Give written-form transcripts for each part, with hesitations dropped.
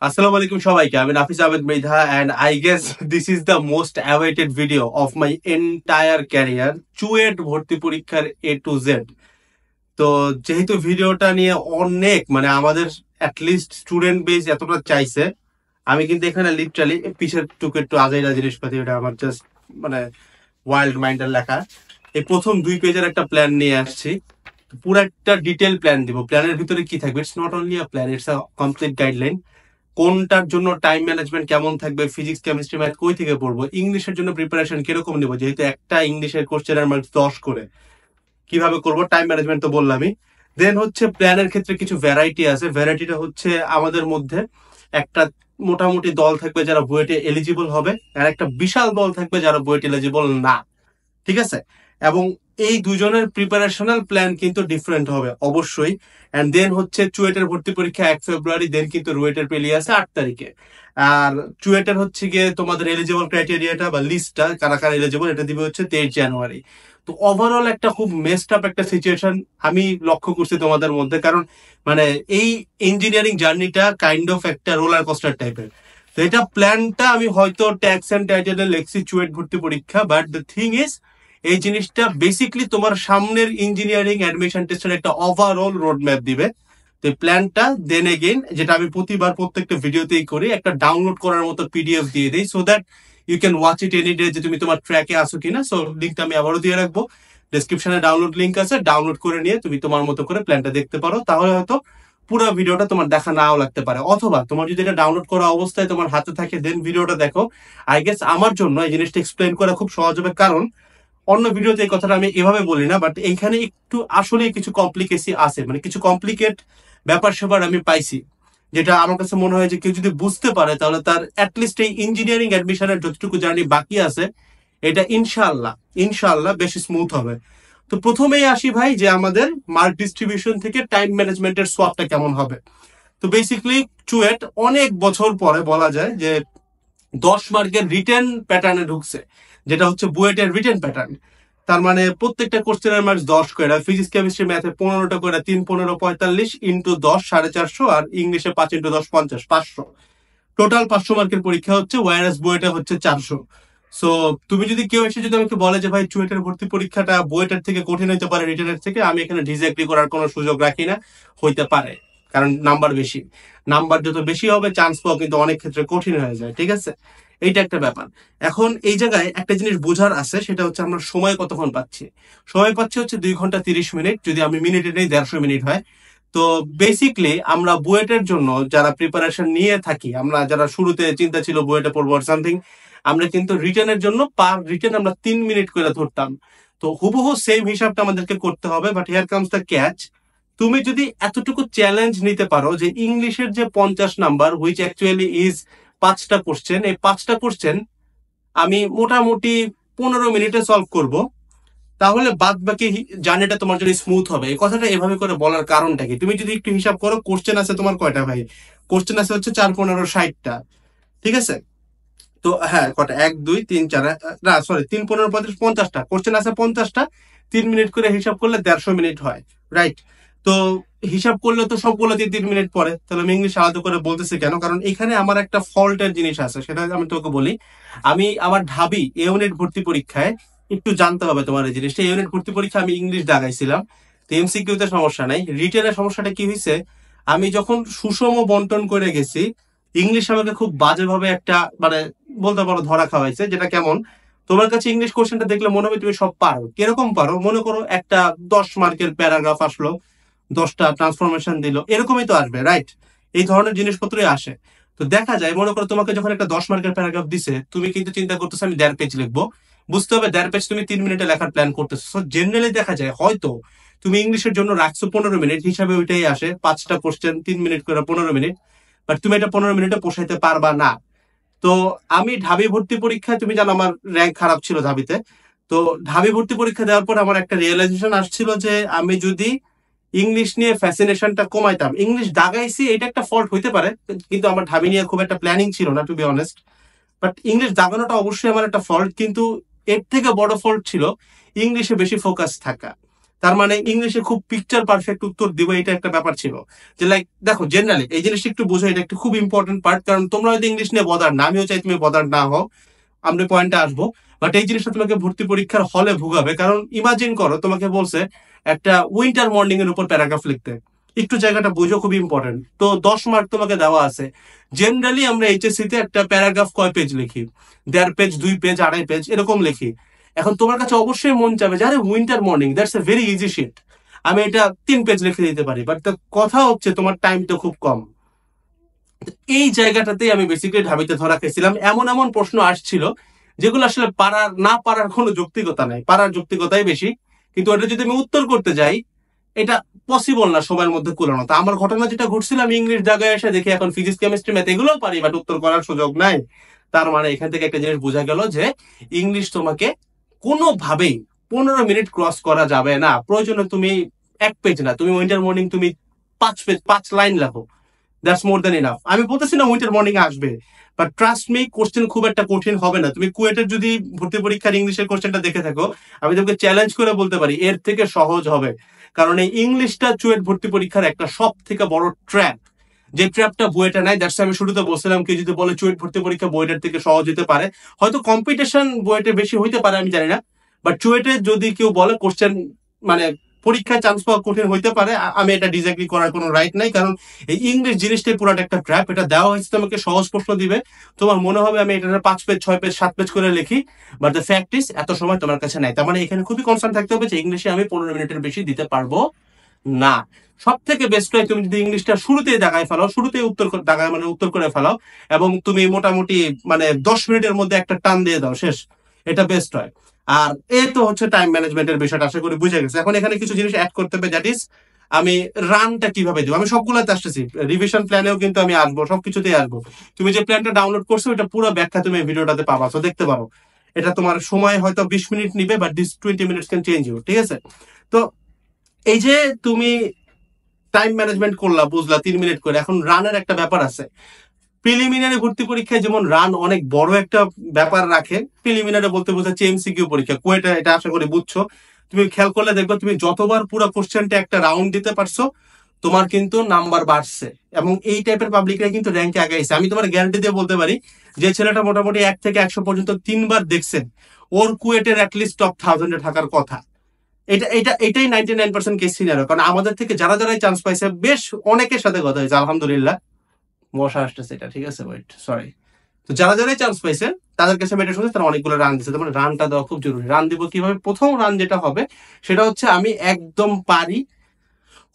Assalamu alaikum সবাইকে আমি নাফিস Ahmed Mridha and I guess this is the most awaited video of my entire career CUET ভর্তি পরীক্ষার A to Z। তো যেহেতু ভিডিওটা নিয়ে অনেক আমাদের অ্যাটলিস্ট স্টুডেন্ট বেস এতটা চাইছে, আমি কিন্তু এখানে লিটারালি পিছের টুকে একটু আগাইরা জিনিসপাতি, এটা আমার জাস্ট ওয়াইল্ড মাইন্ডের লেখা। এই প্রথম 2 পেজের একটা প্ল্যান নিয়ে আসছি, পুরো একটা ডিটেল প্ল্যান দিব। প্ল্যানের ভিতরে কি থাকবে, it's not only a plan, it's a complete guideline. কোনটার জন্য টাইম ম্যানেজমেন্ট কেমন থাকবে, ফিজিক্স কেমিস্ট্রি ম্যাথ কই থেকে পড়বো, ইংলিশের জন্য প্রিপারেশন কিরকম নেবো, যেহেতু একটা ইংলিশের কোশ্চেনের মার্কস 10 করে, কিভাবে করবো, টাইম ম্যানেজমেন্ট তো বললামই। দেন হচ্ছে প্ল্যানের ক্ষেত্রে কিছু ভ্যারাইটি আছে। ভ্যারাইটিটা হচ্ছে আমাদের মধ্যে একটা মোটামুটি দল থাকবে যারা বুয়েটে এলিজিবল হবে, আর একটা বিশাল দল থাকবে যারা বুয়েট এলিজিবল না, ঠিক আছে? এবং এই দুজনের প্রিপারেশনাল প্ল্যান কিন্তু ডিফারেন্ট হবে অবশ্যই। এন্ড দেন হচ্ছে চুয়েটের ভর্তি পরীক্ষা 1 ফেব্রুয়ারি, দেন কিন্তু রুয়েটের পেলি আছে 8 তারিখে। আর চুয়েটের হচ্ছে গিয়ে তোমাদের এলিজিবল ক্রাইটেরিয়াটা বা লিস্টটা কারা কারা এলিজিবল এটা দিবে হচ্ছে 23 জানুয়ারি। তো ওভারঅল একটা খুব মেসড আপ একটা সিচুয়েশন আমি লক্ষ্য করছি তোমাদের মধ্যে, কারণ এই ইঞ্জিনিয়ারিং জার্নিটা কাইন্ড অফ একটা রোলার কোস্টার টাইপের। তো এটা প্ল্যানটা আমি হয়তো ট্যাক্স এন্ড টাইটেলে লেখছি চুয়েট ভর্তি পরীক্ষা, বাট দ্য থিং ইজ এই জিনিসটা বেসিকলি তোমার সামনের ইঞ্জিনিয়ারিং অ্যাডমিশন টেস্টের একটা ওভারঅল রোড ম্যাপ দিবে। তো এই প্ল্যানটা দেন এগেইন, যেটা আমি প্রতিবার প্রত্যেকটা ভিডিওতেই করি, একটা ডাউনলোড করার মতো পিডিএফ দিয়ে দিই, so that you can watch it any day, যে তুমি তোমার ট্র্যাকে আসো কিনা। সো লিঙ্কটা আমি আবারও দিয়ে রাখবো, ডেসক্রিপশনে ডাউনলোড লিঙ্ক আছে, ডাউনলোড করে নিয়ে তুমি তোমার মতো করে প্ল্যানটা দেখতে পারো। তাহলে হয়তো পুরো ভিডিওটা তোমার দেখা নাও লাগতে পারে, অথবা তোমার যদি এটা ডাউনলোড করা অবস্থায় তোমার হাতে থাকে দেন ভিডিওটা দেখো। আই গেস আমার জন্য এই জিনিসটা এক্সপ্লেন করা খুব সহজ হবে, কারণ অন্য ভিডিওতে এই কথাটা আমি এভাবে বলি না, বাট এইখানে একটু আসলে কিছু কমপ্লিকেসি আছে, কিছু কমপ্লিকেট ব্যাপার স্যাপার আমি পাইছি, যেটা আমার কাছে মনে হয় যে কেউ যদি বুঝতে পারে তাহলে তার অ্যাটলিস্ট এই ইঞ্জিনিয়ারিং অ্যাডমিশনের যতটুকু জার্নি বাকি আছে এটা ইনশাআল্লাহ ইনশাআল্লাহ বেশ স্মুথ হবে। তো প্রথমেই আসি ভাই, যে আমাদের মার্ক ডিস্ট্রিবিউশন থেকে টাইম ম্যানেজমেন্টের সোয়াপটা কেমন হবে। তো বেসিক্যালি চুয়েট অনেক বছর পরে বলা যায় যে 10 মার্কের রিটেন প্যাটার্নে ঢুকছে, যেটা হচ্ছে বুয়েটের রিটেন প্যাটার্ন। তার প্রত্যেকটা কোশ্চেনের মার্কস 10 করে, ফিজিক্স কেমিস্ট্রি ম্যাথে 15টা করে, 3 15 45 ইন্টু 10 450, আর ইংলিশে 5 ইন্টু 10 50 500, টোটাল 500 মার্কের পরীক্ষা হচ্ছে, ওয়ারাস বুয়েটে হচ্ছে 400। সো তুমি যদি কেউ এসে যদি আমাকে বলে যে ভাই চুয়েটের ভর্তি পরীক্ষাটা বুয়েটের থেকে কঠিন হইতে পারে রিটেনের থেকে, আমি এখানে ডিসএগ্রি করার কোনো সুযোগ রাখি না। হইতে পারে, কারণ নাম্বার বেশি, নাম্বার যত বেশি হবে চান্স পাওয়া কিন্তু অনেক ক্ষেত্রে কঠিন হয়ে যায়, ঠিক আছে? এইটা একটা ব্যাপার। এখন এই জায়গায় একটা জিনিস বোঝার আছে, সেটা হচ্ছে আমরা সময় কতক্ষণ পাচ্ছি। সময় পাচ্ছি হচ্ছে 2 ঘন্টা 30 মিনিট, যদি আমি মিনিটে নেই 150 মিনিট হয়। তো বেসিকলি আমরা বুয়েটের জন্য যারা প্রিপারেশন নিয়ে থাকি, আমরা যারা শুরুতে চিন্তা ছিল বুয়েটে পড়বো সামথিং, আমরা কিন্তু রিটেনের জন্য পার রিটেন আমরা 3 মিনিট করে ধরতাম। তো হুবহু সেম হিসাবটা আমাদেরকে করতে হবে, but here comes the catch. তুমি যদি এতটুকু চ্যালেঞ্জ নিতে পারো যে ইংলিশের যে 50 নাম্বার, হুইচ অ্যাকচুয়ালি ইজ 5টা কোশ্চেন, এই 5টা কোশ্চেন আমি মোটামুটি 15 মিনিটে সলভ করব, তাহলে বাদ বাকি জার্নিটা তোমার জন্য স্মুথ হবে। এই কথাটা এভাবে করে বলার কারণটা কি, তুমি যদি একটু হিসাব করো, কোশ্চেন আছে তোমার কয়টা ভাই? কোশ্চেন আছে হচ্ছে 4 15 60টা, ঠিক আছে? তো হ্যাঁ, কটা, 1 2 3 4, না সরি 3 15 35 50টা কোশ্চেন আছে, 50টা 3 মিনিট করে হিসাব করলে 150 মিনিট হয়, রাইট? তো হিসাব করলে তো সবগুলো দিয়ে 3 মিনিট পরে, তাহলে আমি ইংলিশ আলাদা করে বলতেছি কেন? কারণ এখানে আমার একটা ফল্টের জিনিস আছে, সেটা আমি তোকে বলি। আমি আমার ঢাবি এ ইউনিট ভর্তি পরীক্ষায় একটু জানতে হবে তোমার এই জিনিসটা। ইউনিট ভর্তি পরীক্ষা আমি ইংলিশ দাগাইছিলাম, তো এমসিকিউ তে সমস্যা নাই। রিটেনের সমস্যাটা কি হয়েছে, আমি যখন সুষম বন্টন করে গেছি, ইংলিশ আমাকে খুব বাজেভাবে একটা বলতে পারো ধরা খাওয়াইছে। যেটা কেমন, তোমার কাছে ইংলিশ কোশ্চেনটা দেখলে মনে হবে তুমি সব পারো। কিরকম পারো? মনে করো একটা 10 মার্কের প্যারাগ্রাফ আসলো, 10টা ট্রান্সফরমেশন দিল, এরকমই তো আসবে, রাইট? এই ধরনের জিনিসপত্রই আসে। তো দেখা যায়, মনে করো তোমাকে যখন একটা 10 মার্কের প্যারাগ্রাফ দিছে, তুমি কিন্তু চিন্তা করতেছো আমি 1.5 পেজ লিখবো। বুঝতে হবে 1.5 পেজ তুমি 3 মিনিটে লেখার প্ল্যান করতেছো। জেনারেলি দেখা যায় হয়তো তুমি ইংলিশের জন্য রাখছো 15 মিনিট, হিসাবে ওইটাই আসে, 5টা কোশ্চেন 3 মিনিট করে 15 মিনিট, বাট তুমি এটা 15 মিনিটে পোষাইতে পারবা না। তো আমি ঢাবি ভর্তি পরীক্ষায়, তুমি জানো আমার র্যাঙ্ক খারাপ ছিল ঢাবিতে। তো ঢাবি ভর্তি পরীক্ষা দেওয়ার পর আমার একটা রিয়েলাইজেশন আসছিল যে আমি যদি ইংলিশ নিয়ে ফ্যাসিনেশনটা কমাইতাম, ইংলিশ দাগাইছি এটা একটা ফল্ট হইতে পারে, কিন্তু আমার ঢাবি নিয়ে খুব একটা প্ল্যানিং ছিল না, to be honest. But English দাগানোটা অবশ্যই আমার একটা ফল্ট, কিন্তু এর থেকে বড় ফল্ট ছিল ইংলিশে বেশি ফোকাস থাকা। তার মানে ইংলিশে খুব পিকচার পারফেক্ট উত্তর দিবে, এটা একটা ব্যাপার ছিল। যে লাইক দেখো জেনারেলি এই জিনিসটা একটু বোঝো, এটা একটা খুব ইম্পর্টেন্ট পার্ট, কারণ তোমরা হয়তো ইংলিশ নিয়ে বদার না, আমিও চাই তুমি বদার না হও, আমরা পয়েন্টে আসবো। বাট এই জিনিসটা তোমাকে ভর্তি পরীক্ষার হলে ভুগাবে, কারণ ইমাজিন করো তোমাকে বলছে একটা উইন্টার মর্নিং এর উপর প্যারাগ্রাফ লিখতে, একটু জায়গাটা বুঝো, খুব ইম্পর্টেন্ট। তো 10 মার্ক তোমাকে দেওয়া আছে। জেনারেলি আমরা এইচএসসি তে একটা প্যারাগ্রাফ কয় পেজ লিখি? 1.5 পেজ, 2 পেজ, 2.5 পেজ এরকম লিখি। এখন তোমার কাছে অবশ্যই মন চাবে যে আরে winter morning, that's a very easy sheet, আমি এটা 3 পেজ লিখে দিতে পারি। বাট কথা হচ্ছে তোমার টাইম তো খুব কম। এই জায়গাটাতেই আমি বেসিক্যালি ঢাবিতে ধরা খেয়েছিলাম। এমন এমন প্রশ্ন আসছিল যেগুলো আসলে পারার না পারার কোনো যৌক্তিকতা নাই, পারার যৌক্তিকতাই বেশি, কিন্তু এটা যদি আমি উত্তর করতে যাই এটা পসিবল না সময়ের মধ্যে কুলানো। তো আমার ঘটনা যেটা ঘটছিল, আমি ইংলিশ জায়গায় এসে দেখি এখন ফিজিক্স কেমিস্ট্রি ম্যাথ এগুলোও পারি, বাট উত্তর করার সুযোগ নাই। তার মানে এখান থেকে একটা জিনিস বোঝা গেল যে ইংলিশ তোমাকে কোনোভাবেই 15 মিনিট ক্রস করা যাবে না। প্রয়োজনে তুমি 1 পেজ না, তুমি উইন্টার মর্নিং তুমি 5 পেজ, 5 লাইন লেখো, দ্যাটস মোর দেন ইনাফ। আমি বলতেছি না উইন্টার মর্নিং আসবে, বাট ট্রাস্ট মি কোশ্চেন খুব একটা কঠিন হবে না। তুমি কুয়েটের যদি ভর্তি পরীক্ষার ইংলিশের কোশ্চেনটা দেখে থাকো, আমি তোমাকে চ্যালেঞ্জ করে বলতে পারি এর থেকে সহজ হবে। কারণ এই ইংলিশটা চুয়েট ভর্তি পরীক্ষার একটা সব থেকে বড় ট্র্যাপ, যে ট্র্যাপটা বুয়েটা নাই। দ্যাটস আমি শুরুতে বলছিলাম, কেউ যদি বলে চুয়েট ভর্তি পরীক্ষা বুয়েটের থেকে সহজ হতে পারে, হয়তো কম্পিটিশন বুয়েটে বেশি হইতে পারে, আমি জানি না। বাট চুয়েটে যদি কেউ বলে কোশ্চেন মানে পরীক্ষায় চান্স পাওয়া কঠিন হইতে পারে, আমি এটা ডিসএগ্রি করার কোনো রাইট নাই। কারণ এই ইংলিশ জিনিসটাই পুরাটা একটা ট্র্যাপ। এটা দেওয়া হয়েছে তোমাকে সহজ প্রশ্ন দিবে, তোমার মনে হবে আমি এটা 5 পেজ, 6 পেজ, 7 পেজ করে লিখি, বাট দ্য ফ্যাক্ট ইজ এত সময় তোমার কাছে নাই। তার মানে এখানে খুবই কনসার্ন থাকতে হবে যে ইংলিশে আমি 15 মিনিটের বেশি দিতে পারবো না। সব থেকে বেস্ট হয় তুমি যদি ইংলিশটা শুরুতেই দাগায় ফেলাও, শুরুতেই দাগায় মানে উত্তর করে ফেলাও, এবং তুমি মোটামুটি মানে 10 মিনিটের মধ্যে একটা টান দিয়ে দাও, শেষ। এটা বেস্ট হয়। আর এই তো হচ্ছে টাইম ম্যানেজমেন্টের বিষয়টা, আশা করি বুঝে গেছে। এখন এখানে কিছু জিনিস অ্যাড করতে হবে, দ্যাট ইজ আমি রানটা কিভাবে দিব। আমি সবগুলোতে আসতেছি, রিভিশন প্ল্যানেও কিন্তু আমি আসবো, সবকিছুতেই আসবো। তুমি যে প্ল্যানটা ডাউনলোড করছো ওটা পুরো ব্যাখ্যা তুমি ভিডিওটাতে পাবা, তো দেখতে পারো। এটা তোমার সময় হয়তো 20 মিনিট নিবে, but this 20 minutes can change you, ঠিক আছে? তো এই যে তুমি টাইম ম্যানেজমেন্ট করলা, বুঝলা 3 মিনিট করে, এখন রানের একটা ব্যাপার আছে। প্রিলিমিনারি ভর্তি পরীক্ষায় যেমন রান অনেক বড় একটা ব্যাপার রাখে, প্রিলিমিনারি বলতে বোঝাচ্ছে এমসিকিউ পরীক্ষা, কুয়েটা এটা আশা করি বুঝছো। তুমি খেয়াল করলে দেখবে তুমি যতবার পুরো কোশ্চেনটা একটা রাউন্ড দিতে পারছো, তোমার কিন্তু নাম্বার বাড়ছে, এবং এই টাইপের পাবলিকরা কিন্তু র্যাঙ্কে আগাইছে। আমি তোমার গ্যারান্টি দিয়ে বলতে পারি যে ছেলেটা মোটামুটি 1 থেকে 100 পর্যন্ত 3 বার দেখছেন, ওর কুয়েটের অ্যাটলিস্ট টপ 1000-এ থাকার কথা। এটাই 99% কেস সিনারিও। কারণ আমাদের থেকে যারা যারাই চান্স পাইছে, বেশ অনেকের সাথে কথা হয়েছে, আলহামদুলিল্লাহ। মশা আসতেছে, এটা ঠিক আছে, ওয়েট, সরি। তো যারা যারাই চান্স পাইছে তাদের কাছে আমি এটা শুনছি, তারা অনেকগুলো রান দিচ্ছে। তার মানে রানটা দেওয়া খুব জরুরি। রান দিব কিভাবে? প্রথম রান যেটা হবে সেটা হচ্ছে আমি একদম পারি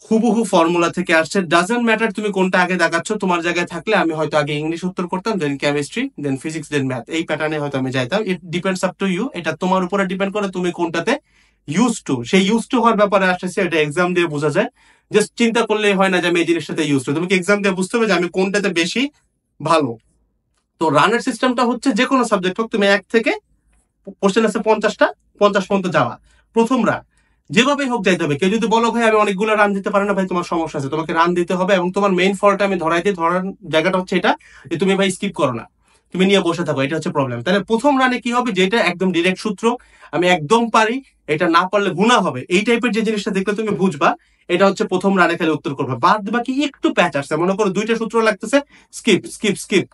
হুবহু ফর্মুলা থেকে আসছে, ডাজন্ট ম্যাটার তুমি কোনটা আগে দেখাচ্ছ। তোমার জায়গায় থাকলে আমি হয়তো আগে ইংলিশ উত্তর করতাম, then chemistry, then physics, then math, এই প্যাটার্নে হয়তো আমি যাইতাম। It depends up to you, এটা তোমার উপরে ডিপেন্ড করে তুমি কোনটাতে ইউজ টু। সেই ইউজ টু হওয়ার ব্যাপারে আসতেছে, এটা এক্সাম দিয়ে বোঝা যায়। জাস্ট চিন্তা করলেই হয় না যে আমি এই জিনিসটাতে ইউজ টু, তুমি এক্সাম দিয়ে বুঝতে হবে যে আমি কোনটাতে বেশি ভালো। তো রানের সিস্টেমটা হচ্ছে যে কোনো সাবজেক্ট হোক, তুমি 1 থেকে কোশ্চেন আছে 50টা, 50 পর্যন্ত যাওয়া প্রথম রান, যেভাবেই হোক যাইতে হবে। কেউ যদি বলো ভাই আমি অনেকগুলো রান দিতে পারি না, ভাই তোমার সমস্যা আছে, তোমাকে রান দিতে হবে। এবং তোমার মেইন ফলটা আমি ধরাই দিই, ধরার জায়গাটা হচ্ছে এটা যে তুমি ভাই স্কিপ করো না, তুমি নিয়ে বসে থাকো, এটা হচ্ছে প্রবলেম। তাহলে প্রথম রানে কি হবে, যেটা একদম ডিরেক্ট সূত্র, আমি একদম পারি, এটা না পারলে গুণা হবে, এই টাইপের যে জিনিসটা দেখলে তুমি বুঝবা এটা হচ্ছে প্রথম রানে খালি উত্তর করবে। বাদ বাকি একটু প্যাচ আসছে, মনে করো 2টা সূত্র লাগতেছে, skip skip skip,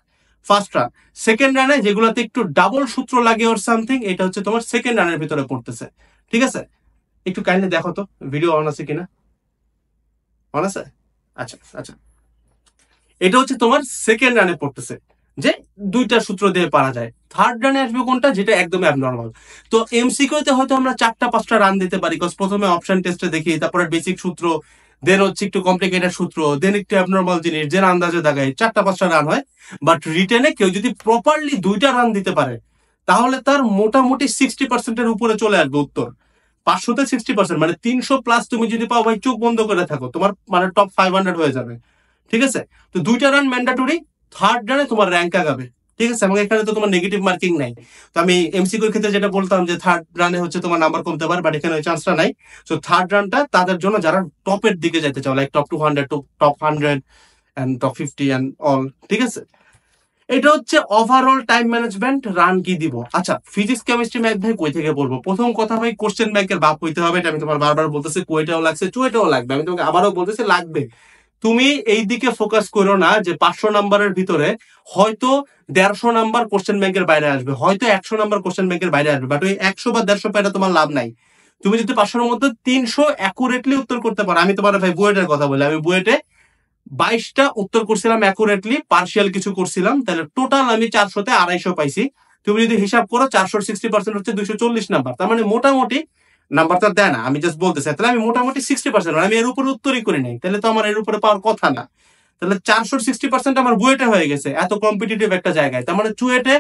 first run. Second রানে যেগুলোতে একটু ডাবল সূত্র লাগে ওর সামথিং, এটা হচ্ছে তোমার সেকেন্ড রানের ভিতরে পড়তেছে, ঠিক আছে? একটু কাইন্ডলি দেখো তো ভিডিও অন আছে কিনা, অন আছে? আচ্ছা আচ্ছা, এটা হচ্ছে তোমার সেকেন্ড রানে পড়তেছে, যে 2টা সূত্র দিয়ে পারা যায়। থার্ড রানে আসবে কোনটা, যেটা একদম অ্যাবনর্মাল। তো এমসিকিউতে হয়তো আমরা 4টা-5টা রান দিতে পারি, বিকজ প্রথমে অপশন টেস্টে দেখি, তারপরে বেসিক সূত্র, দেন হচ্ছে একটু কমপ্লিকেটেড সূত্র, দেন একটু অ্যাবনর্মাল জিনিস, দেন আন্দাজে দাগায় 4টা-5টা রান হয়। বাট রিটেনে কেউ যদি প্রপারলি 2টা রান দিতে পারে, তাহলে তার মোটামুটি 60%-এর উপরে চলে আসবে উত্তর। 500-তে 60% মানে 300+ তুমি যদি পাও ভাই, চোখ বন্ধ করে থাকো, তোমার মানে টপ 500 হয়ে যাবে, ঠিক আছে? তো 2টা রান ম্যান্ডেটরি, থার্ড রানে তোমার র্যাঙ্ক আগাবে, ঠিক আছে? এবং এখানে তো তোমার নেগেটিভ মার্কিং নাই। তো আমি এমসিকিউর ক্ষেত্রে যেটা বলতাম যে থার্ড রানে হচ্ছে তোমার নাম্বার কমতে পারে, বাট এখানে ওই চান্সটা নাই। সো থার্ড রানটা তাদের জন্য যারা টপের দিকে যেতে চাও, like top 200 to top 100 and top 50 and all, ঠিক আছে? এটা হচ্ছে ওভারঅল টাইম ম্যানেজমেন্ট, রান কি দিব। আচ্ছা, ফিজিক্স কেমিস্ট্রি ম্যাথ ভাই কই থেকে বলবো? প্রথম কথা ভাই, কোশ্চেন ব্যাংকের বাপ হইতে হবে, এটা আমি তোমার বারবার বলতেছি। কুয়েটাও লাগছে, চুয়েটাও লাগবে, আমি তোমাকে আবারও বলতেছি লাগবে। তুমি এই দিকে ফোকাস করো না যে 500 নাম্বারের ভিতরে হয়তো 150 নাম্বার কোশ্চেন ব্যাংকের বাইরে আসবে, হয়তো 100 নাম্বার কোশ্চেন ব্যাংকের বাইরে আসবে, বাট ওই 100 বা 150 পাইটা তোমার লাভ নাই। তুমি যদি 500-এর মধ্যে 300 অ্যাকুরেটলি উত্তর করতে পারো, আমি তোমার ভাই বুয়েটের কথা বলি, আমি বুয়েটে 22টা উত্তর করছিলাম অ্যাকুরেটলি, পার্সিয়াল কিছু করছিলাম, তাহলে টোটাল আমি 400-তে 250 পাইছি। তুমি যদি হিসাব করো 400 60% হচ্ছে 240 নাম্বার, তার মানে মোটামুটি নাম্বারটা দেয় না, আমি জাস্ট বলতে চাই, তাহলে আমি মোটামুটি 60%, আমি এর উপরে উত্তরই করি নাই, তাহলে তো আমার এর উপরে পাওয়ার কথা না। তাহলে 460% আমার বুয়েটে হয়ে গেছে, এত কম্পিটিটিভ একটা জায়গায়। তার মানে চুয়েটে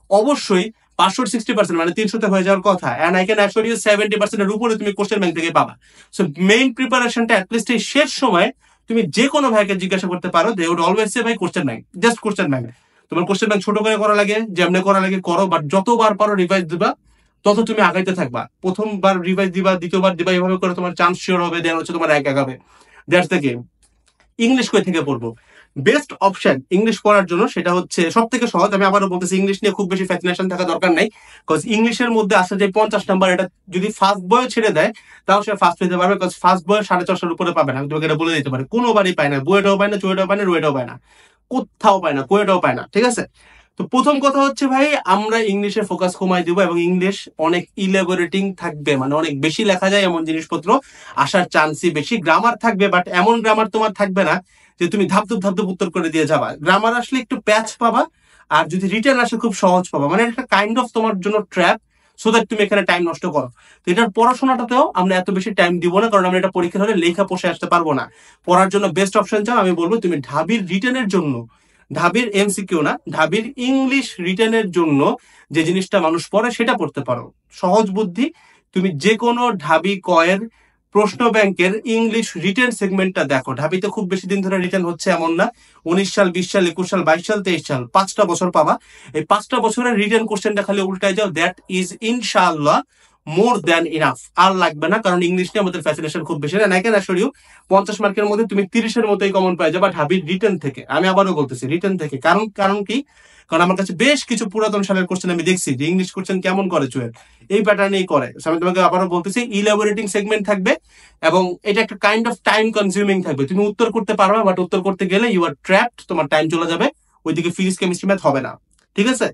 অবশ্যই 560%, মানে 300-তে হয়ে যাওয়ার কথা। And I can assure you 70% এর উপরে তুমি কোশ্চেন ব্যাংক থেকে পাবা। সো মেইন প্রিপারেশনটা অ্যাটলিস্ট এই শেষ সময় তুমি যে কোনো ভাইকে জিজ্ঞাসা করতে পারো, দে উড অলওয়েজ সে ভাই question bank, just question bank. তোমার কোশ্চেন ব্যাংক ছোট করে করা লাগে, যেমনি করা লাগে করো, বাট যতবার পারো রিভাইজ দিবা, তত তুমি আগাইতে থাকবা। প্রথমবার রিভাইজ দিবা, দ্বিতীয়বার দিবা, এইভাবে করে তোমার চান্স শিওর হবে, দেন হচ্ছে তোমার এক আগাবে। That's the game. ইংলিশ কই থেকে পড়বো? বেস্ট অপশন ইংলিশ পড়ার জন্য সেটা হচ্ছে সব থেকে সহজ। আমি আবারও বলতেছি, ইংলিশ নিয়ে খুব বেশি ফ্যাসিনেশন থাকা দরকার নাই, বিকজ ইংলিশের মধ্যে আসে যে 50 নাম্বার, এটা যদি ফার্স্ট বয় ছেড়ে দেয় তাও সে ফার্স্ট পেতে পারবে, বিকজ ফার্স্ট বয় 450-এর উপরে পাবে না, আমি তোমাকে এটা বলে দিতে পারি। কোনোবারই পায় না, বুয়েটাও পায় না, চুয়েটাও পায় না, রুয়েটাও পায় না, কোথাও পায় না, কুয়েটাও পায় না, ঠিক আছে? তো প্রথম কথা হচ্ছে ভাই, আমরা ইংলিশে ফোকাস কমাই দিব, এবং ইংলিশ অনেক ইলেবোরেটিং থাকবে, মানে অনেক বেশি লেখা যায় এমন জিনিসপত্র আসার চান্সই বেশি। গ্রামার থাকবে, বাট এমন গ্রামার তোমার থাকবে না যে তুমি ধাপধুপ ধাপধুপ উত্তর করে দিয়ে যাবা। গ্রামার আসলে একটু প্যাচ পাবা, আর যদি রিটার্ন আসে খুব সহজ পাবা, মানে একটা কাইন্ড অফ তোমার জন্য ট্র্যাপ, সো দ্যাট তুমি এখানে টাইম নষ্ট করো। তো এটার পড়াশোনাটাতেও আমরা এত বেশি টাইম দিব না, কারণ আমরা এটা পরীক্ষা হলে লেখা পোষে আসতে পারবো না। পড়ার জন্য বেস্ট অপশন চাও, আমি বলবো তুমি ঢাবির রিটেনের জন্য, ঢাবির এমসিকিউ না, ঢাবির ইংলিশ রিটেনের জন্য যে জিনিসটা মানুষ পড়ে সেটা পড়তে পারো। সহজ বুদ্ধি, তুমি যে কোনো ঢাবি কয়ের প্রশ্ন ব্যাংকের ইংলিশ রিটেন সেগমেন্টটা দেখো। ঢাবিতে খুব বেশি দিন ধরে রিটেন হচ্ছে এমন না, 19 সাল, 20 সাল, 21 সাল, 22 সাল, 23 সাল, 5টা বছর পাবা। এই 5টা বছরের রিটেন কোশ্চেনটা খালি উল্টায় যাও, দ্যাট ইজ ইনশাআল্লাহ মোর দ্যান ইনাফ। আর লাগবে না, কারণ ইংলিশ নিয়ে আমাদের ফ্যাসিনেশন খুব বেশি না। আই ক্যান অ্যাসিওর ইউ 50 মার্কের মধ্যে তুমি 30-এর মতোই কমন পাই যাবা ঢাবির রিটেন থেকে। আমি আবারও বলতেছি রিটেন থেকে, কারণ কারণ কি? কারণ আমার কাছে বেশ কিছু পুরাতন সালের কোশ্চেন আমি দেখছি যে ইংলিশ কোশ্চেন কেমন করে চুয়েট, এই প্যাটার্নেই করে। আমি তোমাকে আবারও বলতেছি, ইলাবোরেটিং সেগমেন্ট থাকবে, এবং এটা একটা কাইন্ড অফ টাইম কনজিউমিং থাকবে। তুমি উত্তর করতে পারবে, বাট উত্তর করতে গেলে ইউ আর ট্র্যাপড, তোমার টাইম চলে যাবে, ওইদিকে ফিজিক্স কেমিস্ট্রি ম্যাথ হবে না, ঠিক আছে?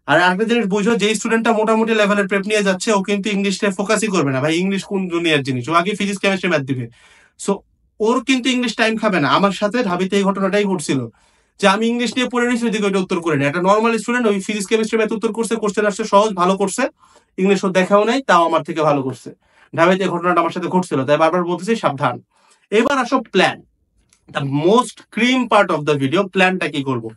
আর আরেকটা জিনিস বুঝো, যে স্টুডেন্টটা মোটামুটি লেভেলের প্রেপ নিয়ে যাচ্ছে, ও কিন্তু ইংলিশে ফোকাসই করবে না ভাই। ইংলিশ কোন দুনিয়ার জিনিস, ও আগে ফিজিক্স কেমিস্ট্রি ম্যাথ দিবে। সো ওর কিন্তু ইংলিশ টাইম খাবে না। আমার সাথে ঢাবিতে এই ঘটনাটাই ঘটছিল, যে আমি ইংলিশ নিয়ে পড়ে নিয়েছি, ওইদিকে ওইটা উত্তর করে নি। একটা নর্মাল স্টুডেন্ট ওই ফিজিক্স কেমিস্ট্রি ম্যাথ উত্তর করছে, কোশ্চেন আসছে সহজ, ভালো করছে, ইংলিশ ও দেখাও নাই, তাও আমার থেকে ভালো করছে। ঢাবিতে এই ঘটনাটা আমার সাথে ঘটছিল, তাই বারবার বলতেছি সাবধান। এবার আসো plan, the most cream part of the video. প্ল্যানটা কি করবো?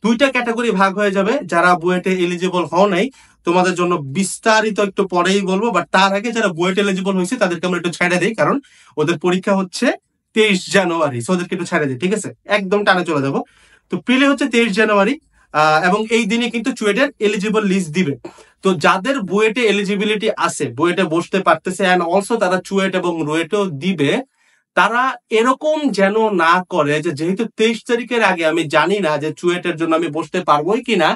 দুইটা ক্যাটাগরি ভাগ হয়ে যাবে। যারা বুয়েটে এলিজিবল হও নাই, তোমাদের জন্য বিস্তারিত একটু পরেই বলবো, বাট তার আগে যারা বুয়েট এলিজিবল হয়েছে তাদেরকে আমরা একটু ছেড়ে দিই, কারণ ওদের পরীক্ষা হচ্ছে 23 জানুয়ারি, সো ওদেরকে একটু ছেড়ে দিই, ঠিক আছে? একদম টানে চলে যাবো। তো প্রিলি হচ্ছে 23 জানুয়ারি, এবং এই দিনে কিন্তু চুয়েটের এলিজিবল লিস্ট দিবে। তো যাদের বুয়েটে এলিজিবিলিটি আছে, বুয়েটে বসতে পারতেছে, অ্যান্ড অলসো তারা চুয়েট এবং রুয়েটেও দিবে, তারা এরকম যেন না করে যে যেহেতু 23 তারিখের আগে আমি জানি না যে চুয়েটের জন্য আমি বসতে পারবোই কিনা,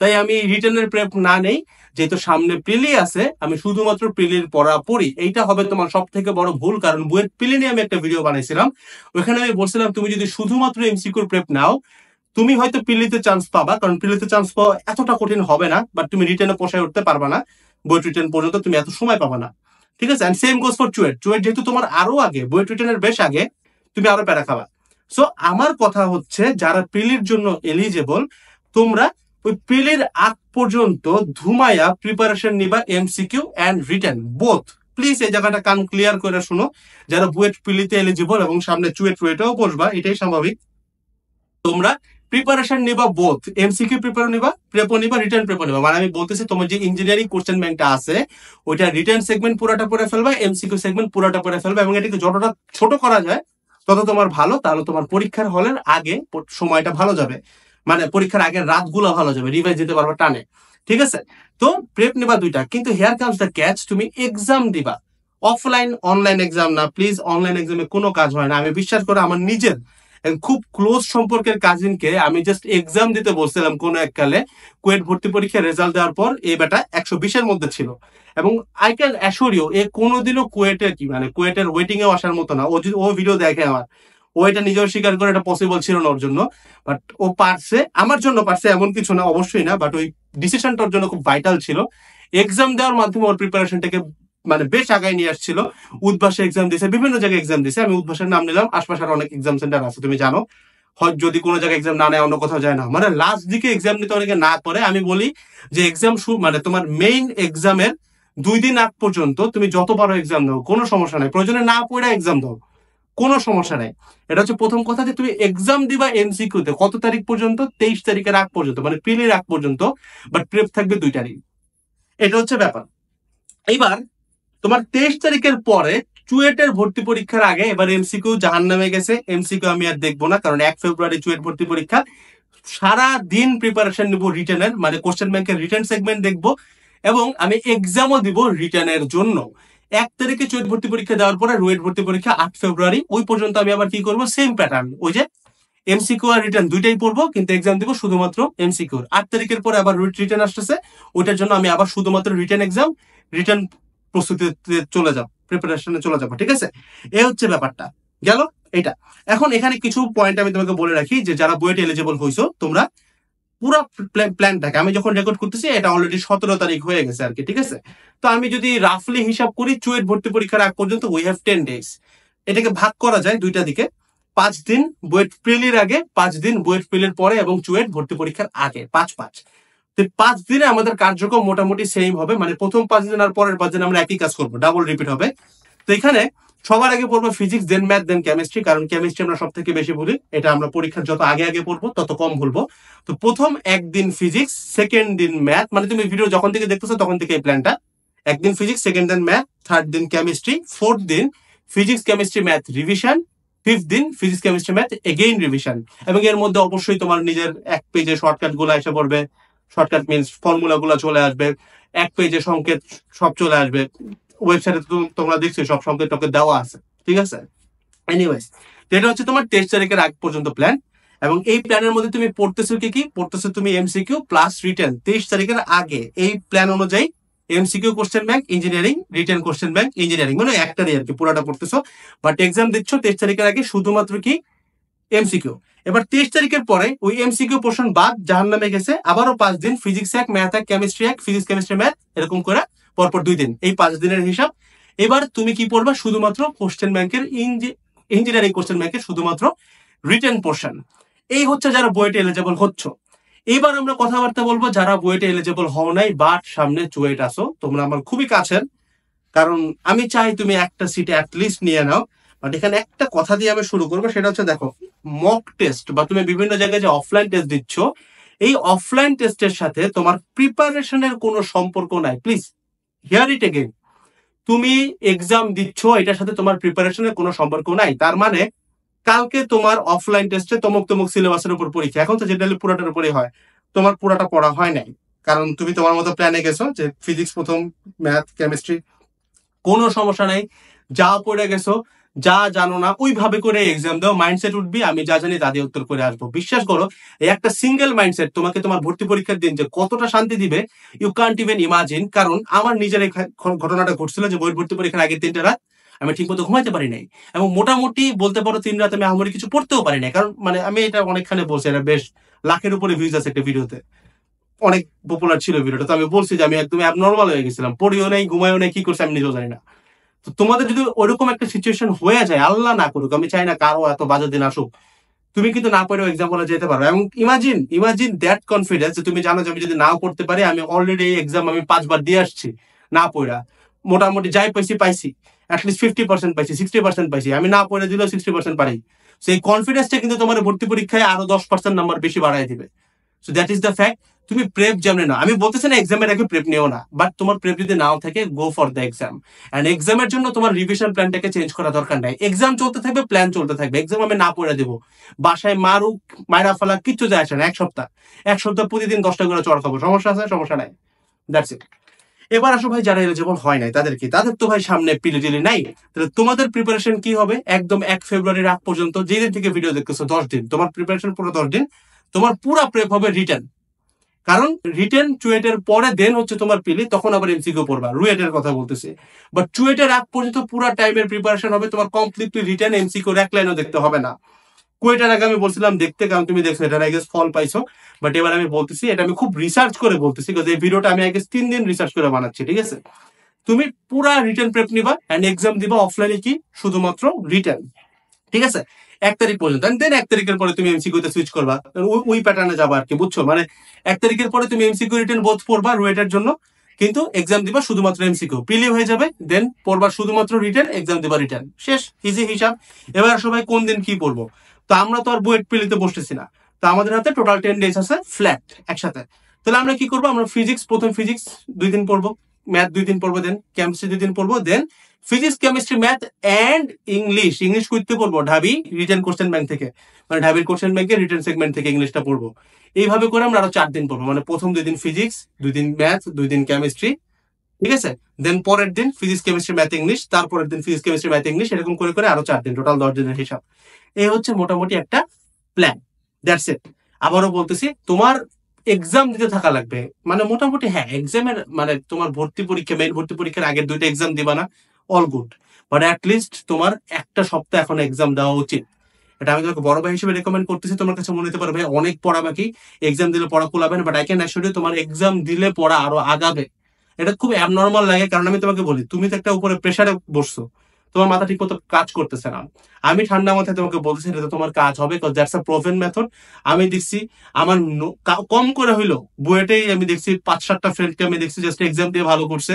তাই আমি রিটার্নের প্রেপ না নেই, যেহেতু সামনে প্রিলি আছে আমি শুধুমাত্র প্রিলির পড়া পড়ি। এইটা হবে তোমার সব থেকে বড় ভুল, কারণ বুয়েট প্রিলি নিয়ে আমি একটা ভিডিও বানাইছিলাম, ওইখানে আমি বলছিলাম তুমি যদি শুধুমাত্র এমসিকিউর প্রেপ নাও, তুমি হয়তো প্রিলিতে চান্স পাবা, কারণ প্রিলিতে চান্স পাওয়া এতটা কঠিন হবে না, বাট তুমি রিটার্নে পোষায় উঠতে পারবা না, বুয়েট রিটার্ন পর্যন্ত তুমি এত সময় পাবা না, ঠিক আছে? And same goes for CUET. CUET যেহেতু তোমার আরো আগে, বুয়েট রিটার্নের বেশ আগে, তুমি আরো প্যারা খাবা। সো আমার কথা হচ্ছে, যারা প্রিলির জন্য এলিজেবল, তোমরা ওই প্রিলির আগ পর্যন্ত ধুমায়া প্রিপারেশন নিবা, MCQ and written both. Please এই জায়গাটা কান ক্লিয়ার করে শুনো, যারা বুয়েট প্রিলিতে এলিজিবল এবং সামনে চুয়েট রুয়েটেও বসবা, এটাই স্বাভাবিক, তোমরা প্রিপারেশন নিবা বোথ, এমসিকিউ প্রিপার নিবা, প্রেপো নিবা, রিটার্ন প্রেপো নিবা। মানে আমি বলতেছি, তোমার যে ইঞ্জিনিয়ারিং কোশ্চেন ব্যাংকটা আছে, ওইটা রিটার্ন সেগমেন্ট পুরোটা পড়ে ফেলবা, এমসিকিউ সেগমেন্ট পুরোটা পড়ে ফেলবা, এবং এটাকে যতটা ছোট করা যায় তত তোমার ভালো। তাহলে তোমার পরীক্ষার হলের আগে সময়টা ভালো যাবে, মানে পরীক্ষার আগের রাতগুলো ভালো যাবে, রিভাইজ দিতে পারবা টানে, ঠিক আছে? তো প্রেপ নিবা দুইটা, কিন্তু হেয়ার কামস দ্য ক্যাচ, তুমি এক্সাম দিবা অফলাইন, অনলাইন এক্সাম না প্লিজ। অনলাইন এক্সামে কোনো কাজ হয় না, আমি বিশ্বাস করে আমার নিজের খুব ক্লোজ সম্পর্কের কাজিনকে আমি জাস্ট এক্সাম দিতে বলছিলাম কোন এককালে, কুয়েট ভর্তি পরীক্ষার রেজাল্ট দেওয়ার পর এই বেটা 120-এর মধ্যে ছিল। এবং I can assure U A কোনোদিনও কুয়েটের কুয়েটের ওয়েটিং এ আসার মতো না। ও ভিডিও দেখে আমার, ও এটা নিজেও স্বীকার করে এটা পসিবল ছিল না ওর জন্য, বাট ও পারছে, আমার জন্য পারছে এমন কিছু না অবশ্যই না, বাট ওই ডিসিশনটা ওর জন্য খুব ভাইটাল ছিল। এক্সাম দেওয়ার মাধ্যমে ওর প্রিপারেশনটাকে বেশ আগায় নিয়ে আসছিল। উদ্ভাসে এক্সাম দিয়েছে, বিভিন্ন জায়গায় এক্সাম দিয়েছে, আমি উদ্ভাসের নাম নিলাম, আশপাশের অনেক এক্সাম সেন্টার আছে তুমি জানো, হয় যদি কোনো জায়গায় এক্সাম না নেয় অন্য কোথাও যায় না, লাস্ট দিকে এক্সাম নিতে অনেকে না করে। আমি বলি যে এক্সাম তোমার মেইন এক্সামের 2 দিন আগ পর্যন্ত তুমি যত পারো এক্সাম দাও, কোনো সমস্যা নাই, প্রয়োজনে না পড়ে এক্সাম দাও, কোনো সমস্যা নাই। এটা হচ্ছে প্রথম কথা, যে তুমি এক্সাম দিবা এমসিকিউতে কত তারিখ পর্যন্ত, 23 তারিখের আগ পর্যন্ত, প্রিলির আগ পর্যন্ত, বাট প্রেপ থাকবে 2 তারিখ। এটা হচ্ছে ব্যাপার। এবার তোমার 23 তারিখের পরে চুয়েটের ভর্তি পরীক্ষার আগে এবার এমসিকিউ জাহান্নামে গেছে। এমসিকিউ আমি আর দেখবো না, কারণ 1 ফেব্রুয়ারি চুয়েট ভর্তি পরীক্ষা। সারা দিন প্রিপারেশন নিব রিটেনের, কোশ্চেন ব্যাংকের রিটেন সেগমেন্ট দেখবো, এবং আমি এক্সামও দিব রিটেনের জন্য। 1 তারিখে চুয়েট ভর্তি পরীক্ষা দেওয়ার পরে রুয়েট ভর্তি পরীক্ষা 8 ফেব্রুয়ারি, ওই পর্যন্ত আমি আবার কি করবো, সেম প্যাটার্ন, ওই যে এমসিকিউ আর রিটার্ন দুইটাই পড়বো, কিন্তু এক্সাম দিব শুধুমাত্র এমসিকিউ। 8 তারিখের পরে আবার রিটার্ন আসতেছে, ওইটার জন্য আমি আবার শুধুমাত্র রিটার্ন এক্সাম, রিটার্ন প্রস্তুতিতে চলে যাব, প্রিপারেশনে চলে যাব। ঠিক আছে, এই হচ্ছে ব্যাপারটা গেল এটা। এখন এখানে কিছু পয়েন্ট আমি তোমাকে বলে রাখি, যে যারা বুয়েট এলিজিবল হইছো তোমরা পুরো প্ল্যানটাকে, আমি যখন রেকর্ড করতেছি এটা অলরেডি 17 তারিখ হয়ে গেছে আর কি। ঠিক আছে, তো আমি যদি রাফলি হিসাব করি, চুয়েট ভর্তি পরীক্ষার আগ পর্যন্ত উই হ্যাভ 10 ডেজ। এটাকে ভাগ করা যায় দুইটা দিকে, 5 দিন বুয়েট প্রিলির আগে, 5 দিন বুয়েট প্রিলির পরে, এবং চুয়েট ভর্তি পরীক্ষার আগে, 5-5। 5 দিনে আমাদের কার্যক্রম মোটামুটি সেম হবে, প্রথম 5 দিন আর পরের 5 দিন আমরা একই কাজ করবো, ডাবল রিপিট হবে। তো এখানে সবার আগে পড়বো ফিজিক্স, দেন ম্যাথ, দেন কেমিস্ট্রি, কারণ কেমিস্ট্রি আমরা সব থেকে বেশি ভুলি, এটা আমরা পরীক্ষার যত আগে আগে পড়বো তত কম ভুলবো। তো প্রথম একদিন ফিজিক্স, সেকেন্ড দিন ম্যাথ, তুমি ভিডিও যখন থেকে দেখতেছো তখন থেকে এই প্ল্যানটা, একদিন ফিজিক্স, সেকেন্ড দিন ম্যাথ, থার্ড দিন কেমিস্ট্রি, ফোর্থ দিন physics chemistry math revision, fifth দিন physics chemistry math again revision. এবং এর মধ্যে অবশ্যই তোমার নিজের 1 পেজে শর্টকাট গুলো এসে পড়বে, শর্টকাট মিনস ফর্মুলা গুলো চলে আসবে, 1 পেজে সংকেত সব চলে আসবে, ওয়েবসাইটে তোমরা দেখছো সব সংকেত টকে দেওয়া আছে। ঠিক আছে, এনিওয়েজ, এটা হচ্ছে তোমার 23 তারিখের আগ পর্যন্ত প্ল্যান। এবং এই প্ল্যানের মধ্যে তুমি পড়তেছো কি পড়তেছো, তুমি এমসিকিউ প্লাস রিটেন 23 তারিখের আগে। এই প্ল্যান অনুযায়ী MCQ question bank engineering, written question bank engineering, একটারই আর কি, পুরোটা পড়তেছো, বাট এক্সাম দিচ্ছ 23 তারিখের আগে শুধুমাত্র কি এমসিকিউ। এবার 23 তারিখের পরে ওই এমসিকিউ পোর্শন বাদ জাহান্নামে গেছে, আবারও 5 দিন physics 1, math 1, chemistry 1, physics chemistry math, এরকম করে পরপর 2 দিন, এই 5 দিনের হিসাব। এবার তুমি কি পড়বা, শুধুমাত্র কোশ্চেন ব্যাংকের ইঞ্জিনিয়ারিং কোশ্চেন ব্যাংকের শুধুমাত্র রিটেন পোর্শন। এই হচ্ছে যারা বুয়েটে এলিজিবল হচ্ছ। এবার আমরা কথাবার্তা বলবো যারা বুয়েটে এলিজিবল হও নাই, বাট সামনে চুয়েট আসো, তোমরা আমার খুবই কাছের, কারণ আমি চাই তুমি একটা সিটে অ্যাটলিস্ট নিয়ে নাও। বাট এখানে একটা কথা দিয়ে আমি শুরু করবো, সেটা হচ্ছে দেখো, মক টেস্ট বা তুমি বিভিন্ন জায়গায় যে অফলাইন টেস্ট দিচ্ছ, এই অফলাইন টেস্টের সাথে তোমার প্রিপারেশনের কোনো সম্পর্ক নাই। প্লিজ হিয়ার ইট এগেইন, তুমি এক্সাম দিচ্ছ, এটার সাথে তোমার প্রিপারেশনের কোনো সম্পর্ক নাই। তার মানে কালকে তোমার অফলাইন টেস্টে তমুক তমুক সিলেবাসের উপর পরীক্ষা, এখন তো জেনারেলি পুরোটার উপরে হয়, তোমার পুরোটা পড়া হয় নাই, কারণ তুমি তোমার মতো প্ল্যানে গেছো যে ফিজিক্স প্রথম, ম্যাথ, কেমিস্ট্রি, কোনো সমস্যা নাই, যা পড়ে গেছো, যা জানো না ওইভাবে করে এক্সাম দাও, মাইন্ডসেট উঠবি আমি যা জানি তা দিয়ে উত্তর করে আসবো। বিশ্বাস করো, এই একটা সিঙ্গেল মাইন্ডসেট তোমাকে তোমার ভর্তি পরীক্ষার দিন যে কতটা শান্তি দিবে, ইউ কান্ট ইভেন ইমাজিন। কারণ আমার নিজের এই ঘটনাটা ঘটছিল যে ভর্তি পরীক্ষার আগের 3টা রাত আমি ঠিক মতো ঘুমাইতে পারি নাই, এবং মোটামুটি বলতে পারো 3 রাত আমি আহামরি কিছু পড়তেও পারি নাই, কারণ আমি এটা অনেকখানে বলছি, এটা বেশ লাখের উপরে ভিউজ আছে একটা ভিডিওতে, অনেক পপুলার ছিল ভিডিওটা। তো আমি বলছি যে আমি একদম অ্যাবনর্মাল হয়ে গেছিলাম, পড়িও নাই, ঘুমাইও নাই, কি করছি আমি নিজেও জানি না। তো তোমাদের যদি ওরকম একটা সিচুয়েশন হয়ে যায়, আল্লাহ না করুক, আমি চাই না কারো এত বাজে দিন আসুক, তুমি কিন্তু না পড়েও এক্সাম হলে যেতে পারো। এবং ইমাজিন দ্যাট কনফিডেন্স যে তুমি জানো যে আমি যদি নাও পড়তে পারি, আমি অলরেডি এই এক্সাম আমি 5 বার দিয়ে আসছি না পড়া, মোটামুটি যাই পাইছি অ্যাটলিস্ট 50% পাইছি, 60% পাইছি, আমি না পড়ে দিলেও 60% পারি। সেই কনফিডেন্সটা কিন্তু তোমার ভর্তি পরীক্ষায় আরো 10% নাম্বার বেশি বাড়াই দিবে। So that is the fact. তুমি প্রেপ যেমন না, আমি বলতেছি না এক্সামের আগে প্রেপ নিও না, বাট তোমার প্রেপ যদি নাও থাকে, go for the exam. And এক্সামের জন্য তোমার রিভিশন প্ল্যানটাকে চেঞ্জ করা দরকার নাই, এক্সাম চলতে থাকবে, প্ল্যান চলতে থাকবে। এক্সাম আমি না পড়ে দেবো, বাসায় মারুক মায়েরা ফেলা কিচ্ছু যায় আসে না, এক সপ্তাহ প্রতিদিন 10টা করে চড় খাবো, সমস্যা আছে? সমস্যা নাই, দ্যাটস ইট। এবার আসো ভাই যারা এলিজিবল হয় নাই তাদের তো ভাই সামনে পিলিটিলি নাই, তাহলে তোমাদের প্রিপারেশন কি হবে? একদম 1 ফেব্রুয়ারির আগ পর্যন্ত যেদিন থেকে ভিডিও দেখতেছো 10 দিন তোমার প্রিপারেশন, পুরো 10 দিন তোমার পুরো প্রেপ হবে রিটেন। কারণ রিটেন চুয়েটের পরে দেন হচ্ছে তোমার পিলি, তখন আবার এমসিকিউ পড়বা, রুয়েটের কথা বলতেছি। বাট চুয়েটের আগ পর্যন্ত পুরো টাইমের প্রিপারেশন হবে তোমার কমপ্লিটলি রিটেন, এমসিকিউ এক লাইনও দেখতে হবে না। কুয়েটার আগে আমি বলছিলাম দেখতে, কারণ তুমি দেখছো এটার আগে ফল পাইছো, বাট এবার আমি বলতেছি এটা আমি খুব রিসার্চ করে বলতেছি, বিকজ এই ভিডিওটা আমি আগে 3 দিন রিসার্চ করে বানাচ্ছি, ঠিক আছে? তুমি পুরা রিটেন প্রেপ নিবা এন্ড এক্সাম দিবা অফলাইনে, কি শুধুমাত্র রিটেন, ঠিক আছে? 1 তারিখ পর্যন্ত, দেন 1 তারিখের পরে তুমি এমসিকিউ তে সুইচ করবা, ওই প্যাটার্নে যাবা আর কি, বুঝছো? মানে 1 তারিখের পরে তুমি এমসিকিউ রিটেন বোধ পড়বা রুয়েটের জন্য, কিন্তু এক্সাম দিবা শুধুমাত্র এমসিকিউ, প্রিলি হয়ে যাবে, দেন পড়বা শুধুমাত্র রিটেন, এক্সাম দিবা রিটেন, শেষ, ইজি হিসাব। এবার সবাই কোন দিন কি পড়বো? তো আমরা তো আর বুয়েট প্রিলিতে বসতেছি না, তো আমাদের হাতে টোটাল 10 ডেজ আছে ফ্ল্যাট একসাথে। তাহলে আমরা কি করবো? আমরা প্রথম ফিজিক্স 2 দিন পড়বো, ম্যাথ 2 দিন পড়বো, দেন কেমিস্ট্রি 2 দিন পড়বো, then physics, chemistry, math and English করতে পড়বো ঢাবি রিটেন কোশ্চেন ব্যাংক থেকে, মানে ঢাবির কোশ্চেন ব্যাংকের রিটেন সেগমেন্ট থেকে ইংলিশটা পড়বো। এইভাবে করে আমরা আরো 4 দিন পড়বো, মানে প্রথম 2 দিন ফিজিক্স, 2 দিন ম্যাথ, 2 দিন কেমিস্ট্রি, ঠিক আছে? দেন পরের দিন ফিজিক্স, কেমিস্ট্রি, ম্যাথ, ইংলিশ, তারপরের দিন ফিজিক্স, কেমিস্ট্রি, ম্যাথ, ইংলিশ, এরকম করে করে আরো 4 দিন, টোটাল 10 দিনের হিসাব। এই হচ্ছে মোটামুটি একটা প্ল্যান, দ্যাটস ইট। আবারও বলতেছি, তোমার এক্সাম দিতে থাকা লাগবে, মানে মোটামুটি, হ্যাঁ এক্সামের মানে তোমার ভর্তি পরীক্ষা, মেইন ভর্তি পরীক্ষার আগের 2টা এক্সাম দিবা না, অল গুড, বাট অ্যাটলিস্ট তোমার একটা সপ্তাহ এখন এক্সাম দেওয়া উচিত। এটা আমি তোমাকে বড় ভাই হিসেবে রেকমেন্ড করতেছি। তোমার কাছে মনে হতে পারে ভাই অনেক পড়া বাকি, এক্সাম দিলে পড়া কুলাবে না, but I can assure you তোমার এক্সাম দিলে পড়া আরো আগাবে। এটা খুব অ্যাবনর্মাল লাগে, কারণ আমি তোমাকে বলি, তুমি তো একটা উপরে প্রেসারে বসছো, তোমার মাথা ঠিক মতো কাজ করতেছে না। আমি ঠান্ডা মাথায় তোমাকে বলতেছি এটা তোমার কাজ হবে, দ্যাটস আ প্রুভেন মেথড। আমি দেখছি আমার কম করে হইলো বুয়েটেই আমি দেখছি 5-7টা ফ্রেন্ডকে আমি দেখছি জাস্ট এক্সাম দিয়ে ভালো করছে,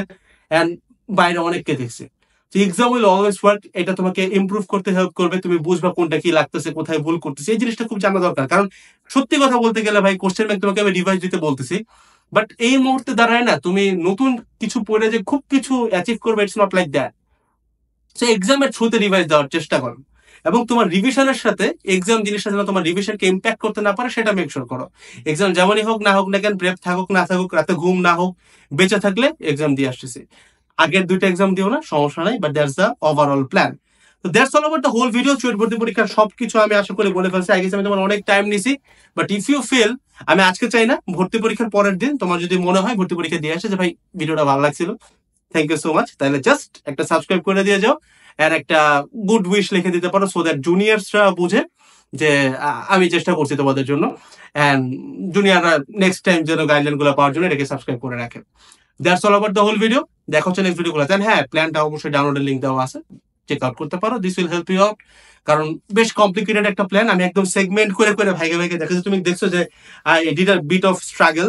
এন্ড বাইরে অনেককে দেখছি। এক্সাম উইল অলওয়েজ ওয়ার্ক, এটা তোমাকে ইমপ্রুভ করতে হেল্প করবে, তুমি বুঝবা কোনটা কি লাগতেছে, কোথায় ভুল করতেছে, এই জিনিসটা খুব জানা দরকার। কারণ সত্যি কথা বলতে গেলে ভাই, কোশ্চেন ব্যাংক তোমাকে আমি রিভাইজ দিতে বলতেছি, বাট এই মুহূর্তে দাঁড়ায় না তুমি নতুন কিছু পড়ে যে খুব কিছু অ্যাচিভ করবে, it's not like that. So এক্সামের থ্রুতে রিভাইজ দেওয়ার চেষ্টা করো, এবং তোমার রিভিশনের সাথে এক্সাম জিনিসটা যেন তোমার রিভিশনকে ইম্প্যাক্ট করতে না পারে সেটা মেক শিওর করো। এক্সাম যেমনই হোক না হোক না কেন, প্রেপ থাকুক না থাকুক, রাতে ঘুম না হোক, বেঁচে থাকলে এক্সাম দিয়ে আসতেছি। আগের 2টা এক্সাম দিও না, সমস্যা নাই, but that's the overall plan. তো that's all over the whole video. CUET ভর্তি পরীক্ষার সবকিছু আমি আশা করে বলে ফেলছি। আগে আমি তোমার অনেক টাইম নিছি, বাট ইফ ইউ ফিল, আমি আজকে চাই না, ভর্তি পরীক্ষার পরের দিন তোমার যদি মনে হয় ভর্তি পরীক্ষা দিয়ে আসে যে ভাই ভিডিওটা ভালো লাগছিল, থ্যাংক ইউ সো মাচ, তাহলে জাস্ট একটা সাবস্ক্রাইব করে দিয়ে যাও, আর একটা গুড উইশ লিখে দিতে পারো, সো দ্যাট জুনিয়রসরা বুঝে যে আমি চেষ্টা করছি তোমাদের জন্য, এন্ড জুনিয়ররা নেক্সট টাইম যেন গাইডলাইন গুলো পাওয়ার জন্য এটাকে সাবস্ক্রাইব করে রাখে। That's all over the whole video. দেখা হচ্ছে নেক্সট ভিডিও গুলো। হ্যাঁ, প্ল্যানটা অবশ্যই ডাউনলোডের লিঙ্ক দেওয়া আছে, চেক আউট করতে পারো, this will help you out. কারণ বেশ কমপ্লিকেটেড একটা প্ল্যান, আমি একদম সেগমেন্ট করে করে ভাগে ভাগে দেখেছি। তুমি দেখছো যে edit a bit of struggle,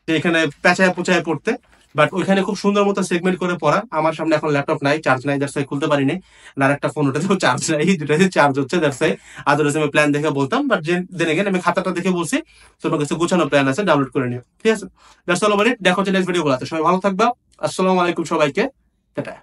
যে এখানে পেঁচায় পোচায় পড়তে, বাট ওইখানে খুব সুন্দর মতো সেগমেন্ট করে পড়া। আমার সামনে এখন ল্যাপটপ নাই, চার্জ নাই, দ্যাটস ওয়াই খুলতে পারিনি, আর একটা ফোন ওটাতেও চার্জ নাই, দুটাতে চার্জ হচ্ছে, দ্যাটস ওয়াই। আদারওয়াইজ আমি প্ল্যান দেখে বলতাম, বাট দেন এগেন আমি খাতাটা দেখে বলছি তোমার কাছে গোছানো প্ল্যান আছে, ডাউনলোড করে নিও, ঠিক আছে? That's all over it. দেখো হচ্ছে নেক্সট ভিডিও গুলোতে। সবাই ভালো থাকবা। আসসালামু আলাইকুম সবাইকে, টাটা।